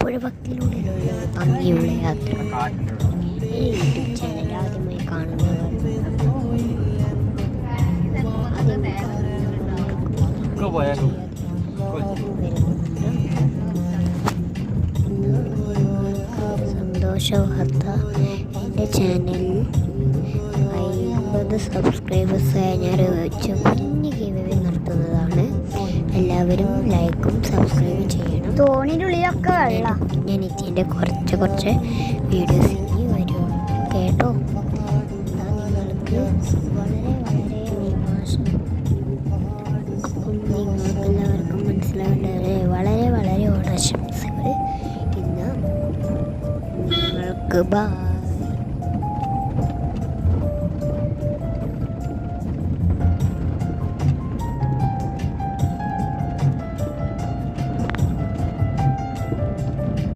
പുഴഭക്തിയിലൂടെയുള്ള ഭംഗിയുള്ള യാത്ര. ഈ യൂട്യൂബ് ചാനൽ ആദ്യമായി കാണുന്നവർ സന്തോഷ വാർത്ത, എൻ്റെ ചാനലിൽ 50 സബ്സ്ക്രൈബേഴ്സായി ഞാൻ കുഞ്ഞു ഗെയിം നടത്തുന്നതാണ്. എല്ലാവരും ലൈക്കും സബ്സ്ക്രൈബും ചെയ്യണം. തോണിനുള്ളിലൊക്കെ വെള്ളം. ഞാൻ ഇതിൻ്റെ കുറച്ച് വീഡിയോസ് ഇനി വരും കേട്ടോ. നിങ്ങൾക്ക് നിങ്ങൾക്ക് എല്ലാവർക്കും മനസ്സിലാവേണ്ടത് വളരെ ഓണാശംസകൾ. ഇന്ന് നിങ്ങൾക്ക്